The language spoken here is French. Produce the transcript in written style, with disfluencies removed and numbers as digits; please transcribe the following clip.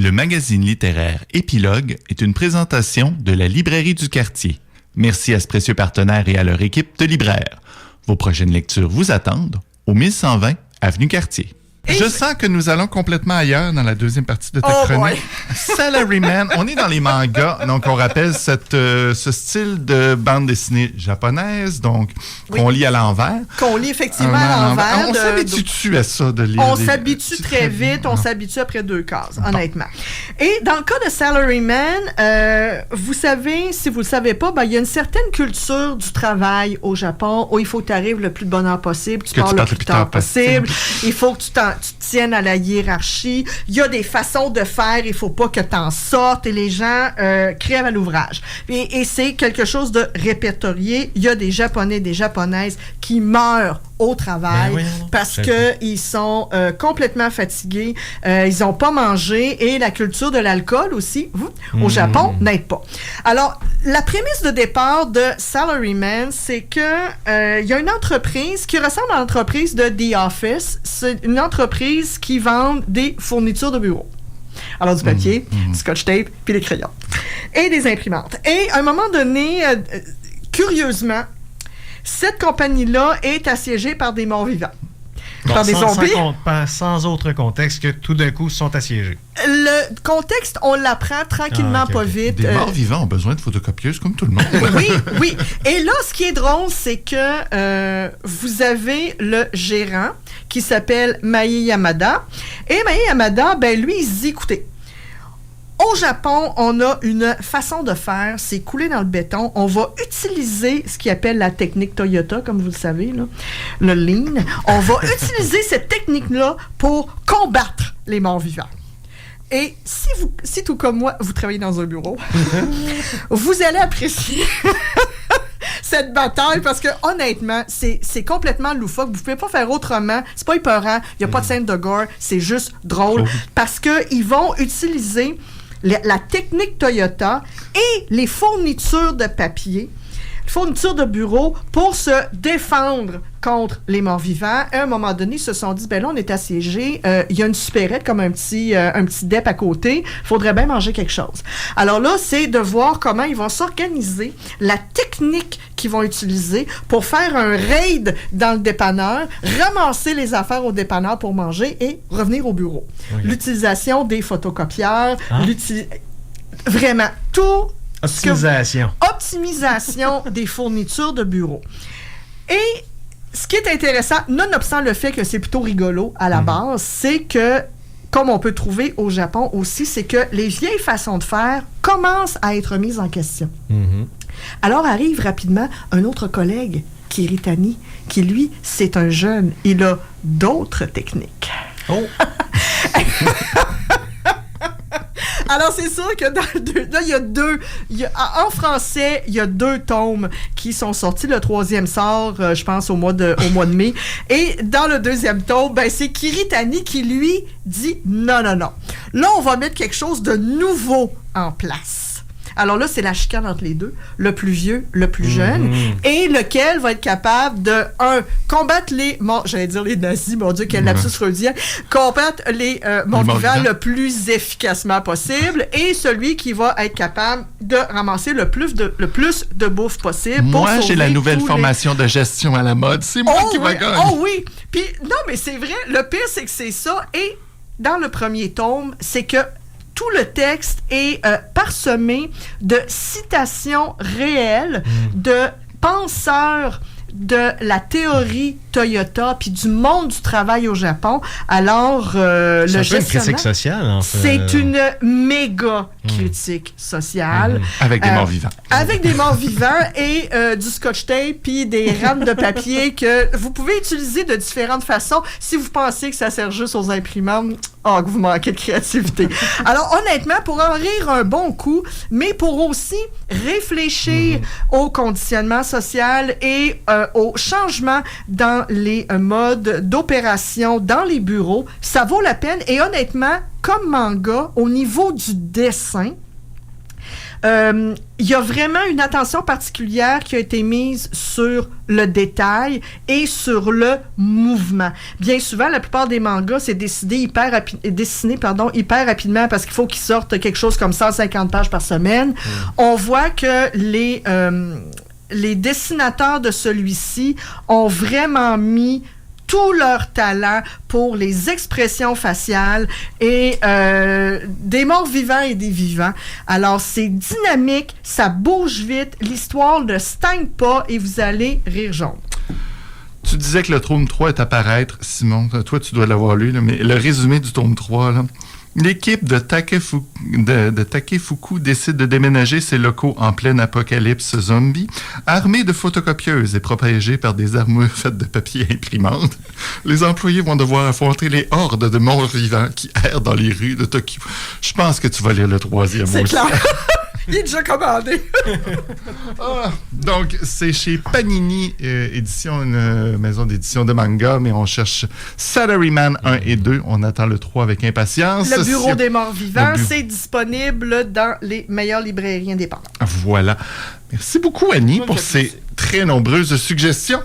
Le magazine littéraire Épilogue est une présentation de la librairie du quartier. Merci à ce précieux partenaire et à leur équipe de libraires. Vos prochaines lectures vous attendent au 1120 Avenue Cartier. Je sens que nous allons complètement ailleurs dans la deuxième partie de ta chronique. Salaryman, on est dans les mangas, donc on rappelle ce style de bande dessinée japonaise, donc qu'on lit à l'envers. Qu'on lit effectivement à l'envers. On s'habitue à ça de lire. On s'habitue très vite, on s'habitue après 2 cases, honnêtement. Et dans le cas de Salaryman, vous savez, si vous ne le savez pas, il y a une certaine culture du travail au Japon où il faut que tu arrives le plus de bonheur possible, tu pars le plus tard possible, il faut que tu te tiennes à la hiérarchie, il y a des façons de faire, il ne faut pas que tu en sortes et les gens crèvent à l'ouvrage. Et c'est quelque chose de répertorié. Il y a des Japonais, des Japonaises qui meurent au travail parce qu'ils sont complètement fatigués, ils n'ont pas mangé et la culture de l'alcool aussi, au Japon, n'aide pas. Alors, la prémisse de départ de Salaryman, c'est que il y a une entreprise qui ressemble à l'entreprise de The Office. C'est une entreprise qui vend des fournitures de bureau. Alors, du papier, du scotch tape, puis des crayons. Et des imprimantes. Et à un moment donné, curieusement, cette compagnie-là est assiégée par des morts-vivants. Par des zombies. Sans autre contexte que tout d'un coup sont assiégés. Le contexte, on l'apprend tranquillement, pas vite. Des morts-vivants ont besoin de photocopieuses comme tout le monde. Oui. Et là, ce qui est drôle, c'est que vous avez le gérant qui s'appelle Mae Yamada. Et Mae Yamada, lui, il se dit, écoutez, au Japon, on a une façon de faire, c'est couler dans le béton. On va utiliser ce qu'il appelle la technique Toyota, comme vous le savez, là, le lean. On va utiliser cette technique-là pour combattre les morts-vivants. Et si tout comme moi, vous travaillez dans un bureau, vous allez apprécier cette bataille parce que honnêtement, c'est complètement loufoque. Vous pouvez pas faire autrement. C'est pas épeurant. Il y a pas de scène de gore. C'est juste drôle parce que ils vont utiliser la technique Toyota et les fournitures de papier, fournitures de bureau pour se défendre contre les morts-vivants. À un moment donné, ils se sont dit, là, on est assiégés, il y a une supérette comme un petit dep à côté, il faudrait bien manger quelque chose. Alors là, c'est de voir comment ils vont s'organiser, la technique qu'ils vont utiliser pour faire un raid dans le dépanneur, ramasser les affaires au dépanneur pour manger et revenir au bureau. Okay. L'utilisation des photocopieurs, vraiment tout. Optimisation des fournitures de bureau. Et ce qui est intéressant, nonobstant le fait que c'est plutôt rigolo à la base, c'est que, comme on peut trouver au Japon aussi, c'est que les vieilles façons de faire commencent à être mises en question. Alors arrive rapidement un autre collègue, Kiritani, qui lui, c'est un jeune. Il a d'autres techniques. Alors, c'est sûr que là, en français, il y a 2 tomes qui sont sortis. Le 3e sort, je pense, au mois de mai. Et dans le 2e tome, c'est Kiritani qui, lui, dit non. Là, on va mettre quelque chose de nouveau en place. Alors là, c'est la chicane entre les deux, le plus vieux, le plus jeune, et lequel va être capable de, combattre les nazis, mon Dieu, quel lapsus freudien, combattre les morts-vivants le plus efficacement possible, et celui qui va être capable de ramasser le plus de bouffe possible. Moi, j'ai la nouvelle formation de gestion à la mode. C'est moi qui va gagner. Oh oui! Puis, non, mais c'est vrai, le pire, c'est que c'est ça, et dans le premier tome, c'est que tout le texte est parsemé de citations réelles de penseurs de la théorie Toyota puis du monde du travail au Japon. Alors, le gestionnaire... C'est une critique sociale, en fait. C'est une méga critique sociale. Avec des morts-vivants. Avec des morts-vivants et du scotch tape puis des rames de papier que vous pouvez utiliser de différentes façons. Si vous pensez que ça sert juste aux imprimantes, que vous manquez de créativité. Alors, honnêtement, pour en rire un bon coup, mais pour aussi réfléchir au conditionnement social et au changement dans les modes d'opération dans les bureaux, ça vaut la peine. Et honnêtement, comme manga, au niveau du dessin, il y a vraiment une attention particulière qui a été mise sur le détail et sur le mouvement. Bien souvent, la plupart des mangas, c'est dessiné hyper rapidement parce qu'il faut qu'ils sortent quelque chose comme 150 pages par semaine. On voit que les dessinateurs de celui-ci ont vraiment mis tout leur talent pour les expressions faciales et des morts vivants et des vivants. Alors, c'est dynamique, ça bouge vite, l'histoire ne stagne pas et vous allez rire jaune. Tu disais que le tome 3 est à paraître, Simon. Toi, tu dois l'avoir lu, là, mais le résumé du tome 3, là. L'équipe de Takefuku décide de déménager ses locaux en pleine apocalypse zombie, armés de photocopieuses et protégés par des armures faites de papier imprimante. Les employés vont devoir affronter les hordes de morts vivants qui errent dans les rues de Tokyo. Je pense que tu vas lire le 3e. C'est clair. Il est déjà commandé. Donc, c'est chez Panini Édition, une maison d'édition de manga, mais on cherche Salaryman 1 et 2. On attend le 3 avec impatience. Le Bureau des morts vivants, c'est disponible dans les meilleures librairies indépendantes. Voilà. Merci beaucoup, Annie, pour ces très nombreuses suggestions.